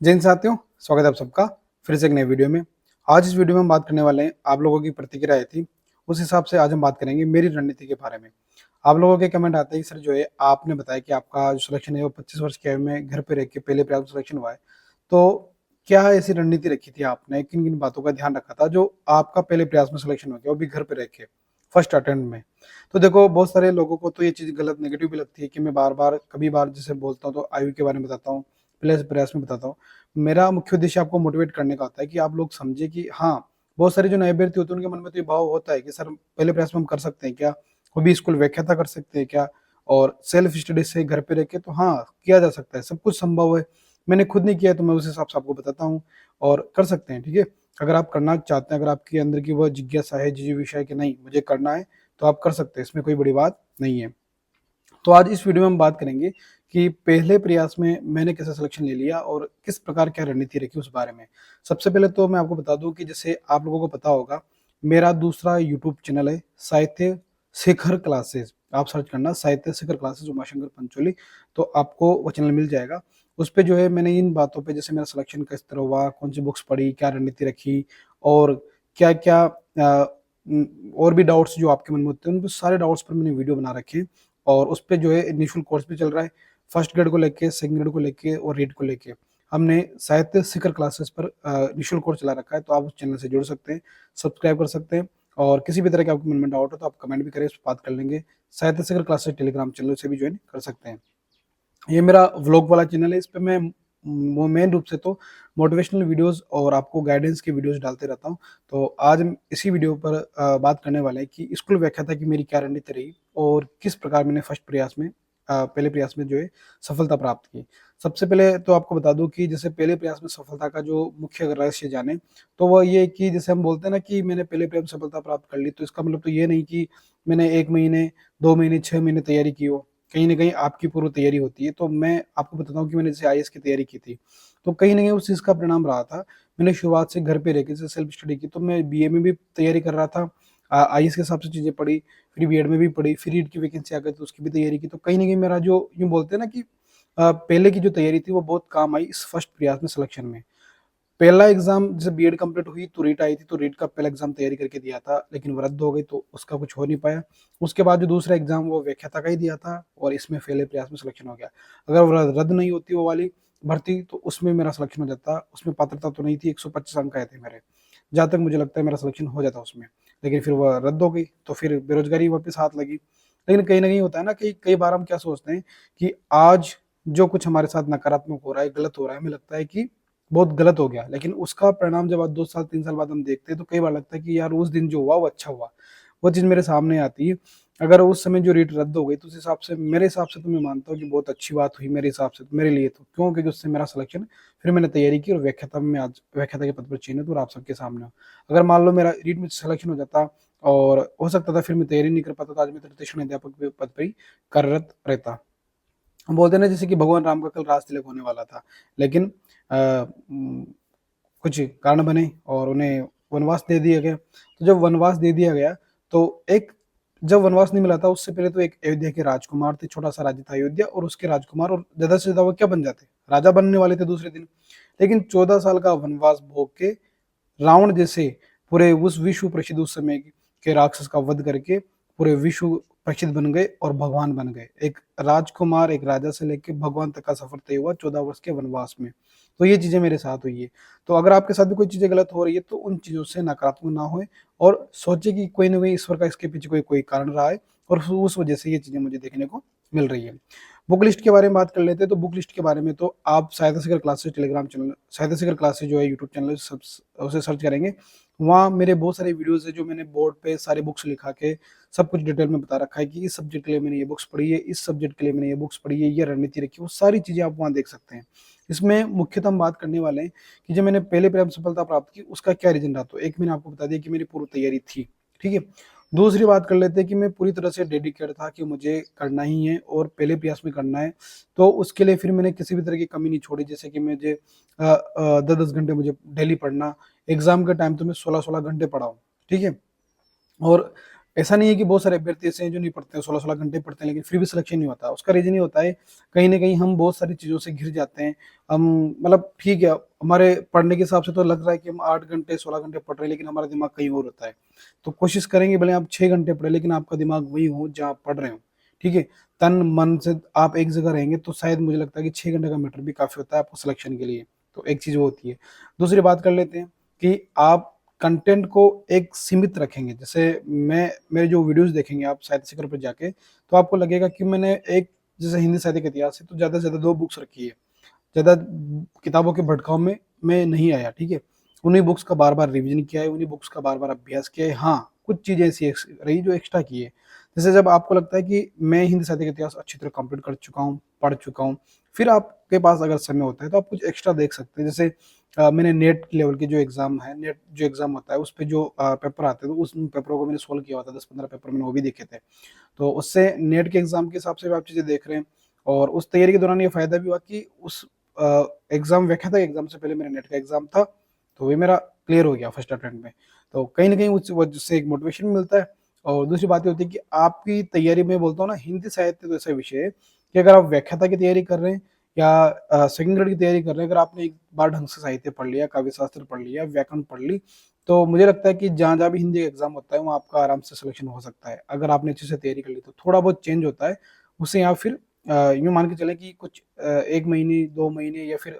जय हिंद साथियों, स्वागत है आप सबका फिर से एक नए वीडियो में। आज इस वीडियो में हम बात करने वाले हैं, आप लोगों की प्रतिक्रिया आई थी, उस हिसाब से आज हम बात करेंगे मेरी रणनीति के बारे में। आप लोगों के कमेंट आते हैं कि सर जो है आपने बताया कि आपका जो सिलेक्शन है वो 25 वर्ष की आयु में घर पे रह के पहले प्रयास में सिलेक्शन हुआ है। तो क्या ऐसी रणनीति रखी थी आपने, किन-किन बातों का ध्यान रखा था जो आपका पहले प्रयास में सिलेक्शन हो गया, वो भी घर पे रह के, फर्स्ट अटेम्प्ट में? तो देखो बहुत सारे लोगों को तो ये चीज़ गलत नेगेटिव भी लगती है कि मैं बार-बार कभी बार जैसे बोलता हूँ तो आयु के बारे में बताता हूँ, पहले प्रयास में बताता हूँ। मेरा मुख्य उद्देश्य आपको मोटिवेट करने का होता है कि आप लोग समझे कि हाँ, बहुत सारे जो नए अभ्यर्थी होते हैं उनके मन में तो ये भाव होता है कि सर पहले प्रयास में हम कर सकते हैं क्या? वो भी स्कूल व्याख्याता कर सकते हैं क्या? और सेल्फ स्टडी से घर पे रह के तो हाँ, किया जा सकता है, सब कुछ संभव है। मैंने खुद नहीं किया है तो मैं उस हिसाब से आपको बताता हूँ और कर सकते हैं, ठीक है? अगर आप करना चाहते हैं, अगर आपके अंदर की वो जिज्ञासा है, जिजीविषा है कि नहीं मुझे करना है, तो आप कर सकते हैं, इसमें कोई बड़ी बात नहीं है। तो आज इस वीडियो में हम बात करेंगे कि पहले प्रयास में मैंने कैसे सिलेक्शन ले लिया और किस प्रकार क्या रणनीति रखी उस बारे में। सबसे पहले तो मैं आपको बता दूं कि जैसे आप लोगों को पता होगा, मेरा दूसरा यूट्यूब चैनल है साहित्य शिखर क्लासेस। आप सर्च करना साहित्य शिखर क्लासेस उमाशंकर पंचोली, तो आपको वो चैनल मिल जाएगा। उस पे जो है मैंने इन बातों पे, जैसे मेरा सिलेक्शन किस तरह हुआ, कौन सी बुक्स पढ़ी, क्या रणनीति रखी और क्या-क्या और भी डाउट्स जो आपके मन में होते हैं, उन पे सारे डाउट्स पर मैंने वीडियो बना रखे हैं। और उस पे जो है निःशुल्क कोर्स भी चल रहा है, फर्स्ट ग्रेड को लेके, सेकंड ग्रेड को लेके और रीड को लेके। हमने साहित्य शिखर क्लासेस पर निःशुल्क कोर्स चला रखा है, तो आप उस चैनल से जुड़ सकते हैं, सब्सक्राइब कर सकते हैं और किसी भी तरह के आपके मन में डाउट हो तो आप कमेंट भी करें, उस पर बात कर लेंगे। साहित्य शिखर क्लासेस टेलीग्राम चैनल से भी ज्वाइन कर सकते हैं। ये मेरा व्लॉग वाला चैनल है, इस पे मैं वो मेन रूप से तो मोटिवेशनल वीडियोस और आपको गाइडेंस की वीडियोस डालते रहता हूँ। तो आज हम इसी वीडियो पर बात करने वाले हैं कि स्कूल व्याख्याता की मेरी क्या रणनीति रही और किस प्रकार मैंने फर्स्ट प्रयास में पहले प्रयास में जो है सफलता प्राप्त की। सबसे पहले तो आपको बता दूँ कि जैसे पहले प्रयास में सफलता का जो मुख्य रहस्य जाने, तो वो ये है कि जैसे हम बोलते हैं ना कि मैंने पहले प्रयास में सफलता प्राप्त कर ली, तो इसका मतलब तो ये नहीं कि मैंने 1 महीने, 2 महीने, 6 महीने तैयारी की हो। कहीं न कहीं आपकी पूर्व तैयारी होती है। तो मैं आपको बताता हूँ कि मैंने जैसे आईएएस की तैयारी की थी, तो कहीं न कहीं उस चीज़ का परिणाम रहा था। मैंने शुरुआत से घर पे रह के जैसे सेल्फ स्टडी की, तो मैं बीए में भी तैयारी कर रहा था। आईएएस के हिसाब से चीज़ें पढ़ी, फिर बीएड में भी पढ़ी, फिर रीट की वैकेंसी आ गई तो उसकी भी तैयारी की। तो कहीं न कहीं मेरा जो यूँ बोलते हैं ना कि पहले की जो तैयारी थी वो बहुत काम आई इस फर्स्ट प्रयास में सिलेक्शन में। पहला एग्ज़ाम जैसे बीएड कंप्लीट हुई तो रीट आई थी, तो रीट का पहला एग्ज़ाम तैयारी करके दिया था, लेकिन वो रद्द हो गई तो उसका कुछ हो नहीं पाया। उसके बाद जो दूसरा एग्ज़ाम वो व्याख्याता का ही दिया था और इसमें पहले प्रयास में सिलेक्शन हो गया। अगर वो रद्द नहीं होती वो वाली भर्ती तो उसमें मेरा सिलेक्शन हो जाता। उसमें पात्रता तो नहीं थी, 125 अंक आए थे मेरे। जहाँ तक मुझे लगता है मेरा सिलेक्शन हो जाता उसमें, लेकिन फिर वो रद्द हो गई तो फिर बेरोज़गारी वापस हाथ लगी। लेकिन कहीं न कहीं होता है ना कि कई बार हम क्या सोचते हैं कि आज जो कुछ हमारे साथ नकारात्मक हो रहा है, गलत हो रहा है, हमें लगता है कि बहुत गलत हो गया। लेकिन उसका परिणाम जब आज 2 साल 3 साल बाद हम देखते हैं तो कई बार लगता है कि यार उस दिन जो हुआ वो अच्छा हुआ। वो चीज़ मेरे सामने आती है। अगर उस समय जो रेट रद्द हो गई तो उस हिसाब से मेरे हिसाब से तो मैं मानता हूँ कि बहुत अच्छी बात हुई मेरे हिसाब से, तो मेरे लिए तो। क्यों? क्योंकि उससे मेरा सिलेक्शन, फिर मैंने तैयारी की और व्याख्याता में आज व्याख्याता के पद पर चयनित हूँ और आप सबके सामने हूँ। अगर मान लो मेरा रीट में सिलेक्शन हो जाता और हो सकता था फिर मैं तैयारी नहीं कर पाता, तो आज मैं तृतीय अध्यापक के पद पे ही कार्यरत रहता। हम बोलते हैं ना जैसे कि भगवान राम का कल राज तिलक होने वाला था, लेकिन कुछ कारण बने और उन्हें वनवास दे दिया गया। तो जब वनवास दे दिया गया, तो एक जब वनवास नहीं मिला था उससे पहले तो एक अयोध्या के राजकुमार थे, छोटा-सा राज्य था अयोध्या और उसके राजकुमार, और ज़्यादा से ज़्यादा वो क्या बन जाते? राजा बनने वाले थे दूसरे दिन। लेकिन 14 साल का वनवास भोग के रावण जैसे पूरे उस विश्व प्रसिद्ध उस समय के राक्षस का वध करके पूरे विश्व प्रसिद्ध बन गए और भगवान बन गए। एक राजकुमार, एक राजा से लेके भगवान तक का सफर तय हुआ 14 वर्ष के वनवास में। तो ये चीज़ें मेरे साथ हुई है। तो अगर आपके साथ भी कोई चीज़ें गलत हो रही है तो उन चीज़ों से नकारात्मक ना होएँ और सोचें कि कोई न कोई ईश्वर का इसके पीछे कोई कोई कारण रहा है और उस वजह से ये चीज़ें मुझे देखने को मिल रही है। बुक लिस्ट के बारे में बात कर लेते हैं, तो बुक लिस्ट के बारे में तो आप साहित्य शिखर क्लासेस टेलीग्राम चैनल, साहित्य शिखर क्लासेस जो है यूट्यूब चैनल उसे सर्च करेंगे। वहाँ मेरे बहुत सारे वीडियोज़ हैं जो मैंने बोर्ड पे सारे बुक्स लिखा के सब कुछ डिटेल में बता रखा है कि इस सब्जेक्ट के लिए मैंने ये बुक्स पढ़ी है, इस सब्जेक्ट के लिए मैंने ये बुक्स पढ़ी है, ये रणनीति रखी है, वो सारी चीज़ें आप वहाँ देख सकते हैं। इसमें मुख्यतः हम बात करने वाले हैं कि जब मैंने पहले प्रयास में सफलता प्राप्त की उसका क्या रीज़न रहा। तो एक मैंने आपको बता दिया कि मेरी पूर्व तैयारी थी, ठीक है? दूसरी बात कर लेते हैं कि मैं पूरी तरह से डेडिकेटेड था कि मुझे करना ही है और पहले प्रयास में करना है। तो उसके लिए फिर मैंने किसी भी तरह की कमी नहीं छोड़ी, जैसे कि मुझे 10-10 घंटे मुझे डेली पढ़ना, एग्ज़ाम के टाइम तो मैं 16-16 घंटे पढ़ा हूँ, ठीक है? और ऐसा नहीं है कि बहुत सारे अभ्यर्थी ऐसे हैं जो नहीं पढ़ते हैं, 16-16 घंटे पढ़ते हैं लेकिन फिर भी सिलेक्शन नहीं होता। उसका रीज़न ये होता है, कहीं न कहीं हम बहुत सारी चीज़ों से घिर जाते हैं। हम मतलब ठीक है, हमारे पढ़ने के हिसाब से तो लग रहा है कि हम 8 घंटे, 16 घंटे पढ़ रहे हैं, लेकिन हमारा दिमाग कहीं और होता है। तो कोशिश करेंगे भले आप 6 घंटे पढ़ें, लेकिन आपका दिमाग वहीं हो जहाँ आप पढ़ रहे हो, ठीक है? तन, मन से आप एक जगह रहेंगे तो शायद मुझे लगता है कि 6 घंटे का मैटर भी काफ़ी होता है आपको सिलेक्शन के लिए। तो एक चीज़ वो होती है। दूसरी बात कर लेते हैं कि आप कंटेंट को एक सीमित रखेंगे। जैसे मैं मेरे जो वीडियोज़ देखेंगे आप साहित्य शिखर पर जाके, तो आपको लगेगा कि मैंने एक, जैसे हिंदी साहित्य का इतिहास है, तो ज़्यादा से ज़्यादा 2 बुक्स रखी है। ज़्यादा किताबों के भटकाव में मैं नहीं आया, ठीक है? उन्हीं बुक्स का बार-बार रिवीजन किया है, उन्हीं बुक्स का बार-बार अभ्यास किया है। हाँ, कुछ चीज़ें ऐसी रही जो एक्स्ट्रा की है। जैसे जब आपको लगता है कि मैं हिंदी साहित्य का इतिहास अच्छी तरह कंप्लीट कर चुका हूँ, पढ़ चुका हूँ, फिर आपके पास अगर समय होता है तो आप कुछ एक्स्ट्रा देख सकते हैं। जैसे मैंने नेट लेवल के जो एग्ज़ाम है, नेट जो एग्ज़ाम होता है, उसपे जो पेपर आते हैं, तो उस पेपरों को मैंने सॉल्व किया हुआ था, 10-15 पेपर मैंने वो भी देखे थे। तो उससे नेट के एग्ज़ाम के हिसाब से भी आप चीज़ें देख रहे हैं, और उस तैयारी के दौरान ये फ़ायदा भी हुआ कि उस एग्ज़ाम व्याख्याता एग्ज़ाम से पहले मेरा नेट का एग्ज़ाम था, तो वो मेरा क्लियर हो गया फर्स्ट अटेम्प्ट में। तो कहीं न कहीं उस वजह से एक मोटिवेशन मिलता है, और दूसरी बात ये होती है कि आपकी तैयारी में, बोलता हूँ ना, हिंदी साहित्य तो ऐसा विषय है कि अगर आप व्याख्याता की तैयारी कर रहे हैं या सेकंड ग्रेड की तैयारी कर रहे हैं, अगर आपने एक बार ढंग से साहित्य पढ़ लिया, काव्य शास्त्र पढ़ लिया, व्याकरण पढ़ ली, तो मुझे लगता है कि जहाँ-जहाँ भी हिंदी का एग्ज़ाम होता है, वहाँ आपका आराम से सिलेक्शन हो सकता है। अगर आपने अच्छे से तैयारी कर ली तो। थोड़ा बहुत चेंज होता है, उससे या फिर यूँ मान के चलें कि कुछ 1 महीने, 2 महीने या फिर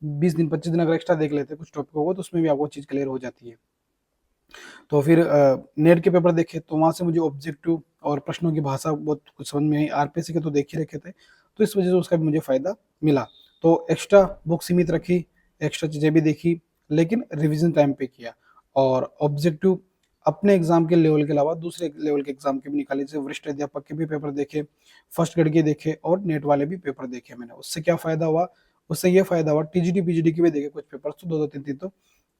20 दिन, 25 दिन अगर एक्स्ट्रा देख लेते हैं कुछ टॉपिकों को, तो उसमें भी आपको चीज़ क्लियर हो जाती है। तो फिर नेट के पेपर देखे तो वहाँ से मुझे ऑब्जेक्टिव और प्रश्नों की भाषा बहुत कुछ समझ में आई। आरपीएससी के तो देख ही रखे थे, तो इस वजह से उसका भी मुझे फ़ायदा मिला। तो एक्स्ट्रा बुक सीमित रखी, एक्स्ट्रा चीज़ें भी देखी, लेकिन रिवीजन टाइम पे किया, और ऑब्जेक्टिव अपने एग्ज़ाम के लेवल के अलावा दूसरे लेवल के एग्ज़ाम के भी निकाले, जैसे वरिष्ठ अध्यापक के भी पेपर देखे, फर्स्ट ग्रेड के देखे, और नेट वाले भी पेपर देखे मैंने। उससे क्या फ़ायदा हुआ? उससे ये फ़ायदा हुआ, टीजीटी, पीजीडी के भी देखे कुछ पेपर्स, तो 2-2 3-3 तो,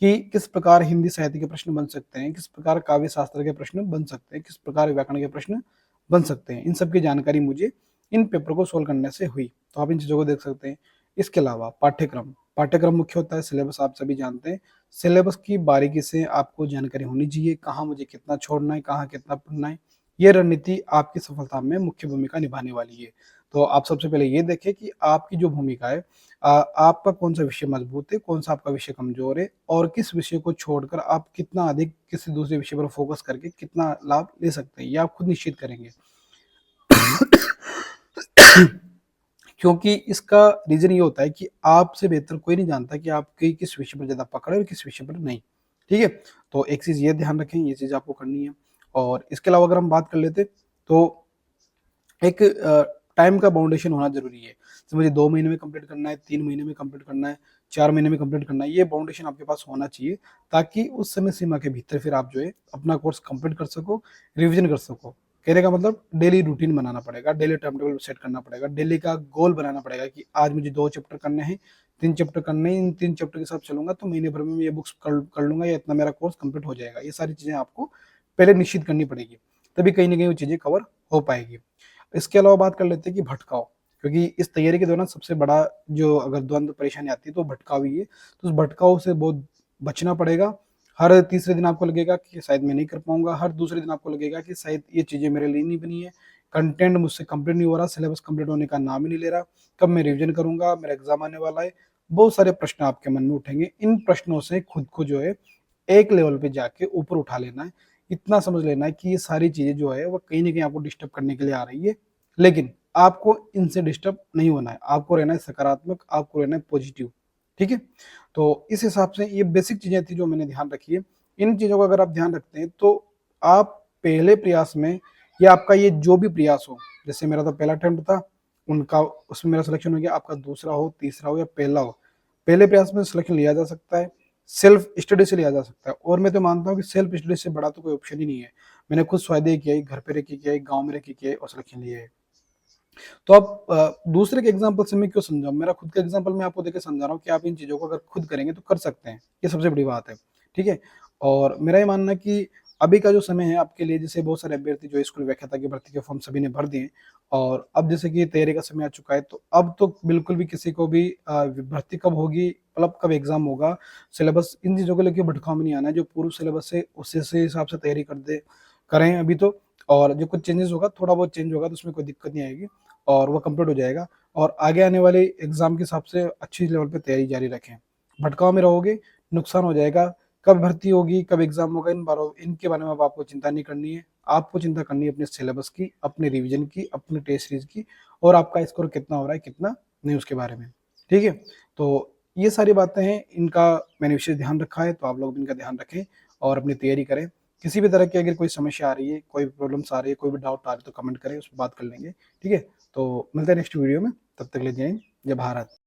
कि किस प्रकार हिंदी साहित्य के प्रश्न बन सकते हैं, किस प्रकार काव्य शास्त्र के प्रश्न बन सकते हैं, किस प्रकार व्याकरण के प्रश्न बन सकते हैं। इन सब की जानकारी मुझे इन पेपर को सोल्व करने से हुई। तो आप इन चीज़ों को देख सकते हैं। इसके अलावा पाठ्यक्रम, पाठ्यक्रम मुख्य होता है, सिलेबस आप सभी जानते हैं। सिलेबस की बारीकी से आपको जानकारी होनी चाहिए, कहाँ मुझे कितना छोड़ना है, कहाँ कितना पढ़ना है। ये रणनीति आपकी सफलता में मुख्य भूमिका निभाने वाली है। तो आप सबसे पहले ये देखें कि आपकी जो भूमिका है, आपका कौन-सा विषय मजबूत है, कौन-सा आपका विषय कमज़ोर है, और किस विषय को छोड़कर आप कितना अधिक किसी दूसरे विषय पर फ़ोकस करके कितना लाभ ले सकते हैं, ये आप खुद निश्चित करेंगे। क्योंकि इसका रीज़न ये होता है कि आपसे बेहतर कोई नहीं जानता कि आपकी किस विषय पर ज़्यादा पकड़ है और किस विषय पर नहीं, ठीक है? तो एक चीज़ ये ध्यान रखें, ये चीज़ आपको करनी है। और इसके अलावा अगर हम बात कर लेते, तो एक टाइम का बाउंडेशन होना ज़रूरी है। तो मुझे 2 महीने में कंप्लीट करना है, 3 महीने में कंप्लीट करना है, 4 महीने में कंप्लीट करना है, ये बाउंडेशन आपके पास होना चाहिए, ताकि उस समय सीमा के भीतर फिर आप जो है अपना कोर्स कंप्लीट कर सको, रिवीजन कर सको। कहने का मतलब डेली रूटीन बनाना पड़ेगा, डेली टाइम टेबल सेट करना पड़ेगा, डेली का गोल बनाना पड़ेगा कि आज मुझे 2 चैप्टर करने हैं, 3 चैप्टर करने हैं, इन 3 चैप्टर के साथ चलूँगा तो महीने भर में मैं ये बुक्स कर लूँगा, या इतना मेरा कोर्स कंप्लीट हो जाएगा। ये सारी चीज़ें आपको पहले निश्चित करनी पड़ेगी, तभी कहीं न कहीं वो चीज़ें कवर हो पाएगी। इसके अलावा बात कर लेते हैं कि भटकाव, क्योंकि इस तैयारी के दौरान सबसे बड़ा जो अगर द्वंद परेशानी आती है तो भटकाव ही है। तो उस भटकाव से बहुत बचना पड़ेगा। हर तीसरे दिन आपको लगेगा कि शायद मैं नहीं कर पाऊँगा, हर दूसरे दिन आपको लगेगा कि शायद ये चीज़ें मेरे लिए नहीं बनी है, कंटेंट मुझसे कंप्लीट नहीं हो रहा, सिलेबस कंप्लीट होने का नाम ही नहीं ले रहा, कब मैं रिविज़न करूँगा, मेरा एग्ज़ाम आने वाला है। बहुत सारे प्रश्न आपके मन में उठेंगे। इन प्रश्नों से खुद को जो है एक लेवल पे जाके ऊपर उठा लेना है। इतना समझ लेना है कि ये सारी चीज़ें जो है वो कहीं न कहीं आपको डिस्टर्ब करने के लिए आ रही है। लेकिन आपको इनसे डिस्टर्ब नहीं होना है, आपको रहना है सकारात्मक, आपको रहना है पॉजिटिव, ठीक है? तो इस हिसाब से ये बेसिक चीज़ें थी जो मैंने ध्यान रखी है। इन चीज़ों का अगर आप ध्यान रखते हैं तो आप पहले प्रयास में, या आपका ये जो भी प्रयास हो, जैसे मेरा तो पहला अटेम्प्ट था, उनका उसमें मेरा सिलेक्शन हो गया, आपका दूसरा हो, तीसरा हो या पहला हो, पहले प्रयास में सिलेक्शन लिया जा सकता है, सेल्फ स्टडी से लिया जा सकता है, और मैं तो मानता हूँ कि सेल्फ स्टडी से बड़ा तो कोई ऑप्शन ही नहीं है। मैंने खुद स्वाध्याय किया है, घर पे रह के किया है, गाँव में रह के किया है और सिलेक्शन लिया है। तो आप दूसरे के एग्जाम्पल से मैं क्यों समझाऊँ? मेरा खुद का एग्जाम्पल मैं आपको देके समझा रहा हूँ कि आप इन चीज़ों को अगर खुद करेंगे तो कर सकते हैं। ये सबसे बड़ी बात है, ठीक है? और मेरा ये मानना है कि अभी का जो समय है आपके लिए, जैसे बहुत सारे अभ्यर्थी जो स्कूल व्याख्याता की भर्ती के फॉर्म सभी ने भर दिए, और अब जैसे कि तैयारी का समय आ चुका है, तो अब तो बिल्कुल भी किसी को भी भर्ती कब होगी, मतलब कब एग्ज़ाम होगा, सिलेबस, इन चीज़ों को लेके भटकाव में नहीं आना है। जो पूर्व सिलेबस है उसी से हिसाब से तैयारी करें अभी तो, और जो कुछ चेंजेस होगा, थोड़ा बहुत चेंज होगा तो उसमें कोई दिक्कत नहीं आएगी और वो कंप्लीट हो जाएगा। और आगे आने वाले एग्जाम के हिसाब से अच्छी लेवल पे तैयारी जारी रखें। भटकाव में रहोगे, नुकसान हो जाएगा। कब भर्ती होगी, कब एग्जाम होगा, इनके बारे में अब आपको चिंता नहीं करनी है। आपको चिंता करनी है अपने सिलेबस की, अपने रिवीजन की, अपने टेस्ट सीरीज की, और आपका स्कोर कितना हो रहा है कितना नहीं उसके बारे में। ठीक है, तो ये सारी बातें हैं, इनका मैंने विशेष ध्यान रखा है, तो आप लोग भी इनका ध्यान रखें और अपनी तैयारी करें। किसी भी तरह की अगर कोई समस्या आ रही है, कोई भी प्रॉब्लम्स आ रही है, कोई भी डाउट आ रही है, तो कमेंट करें, उस पर बात कर लेंगे। ठीक है, तो मिलते हैं नेक्स्ट वीडियो में, तब तक के लिए जय हिंद, जय भारत।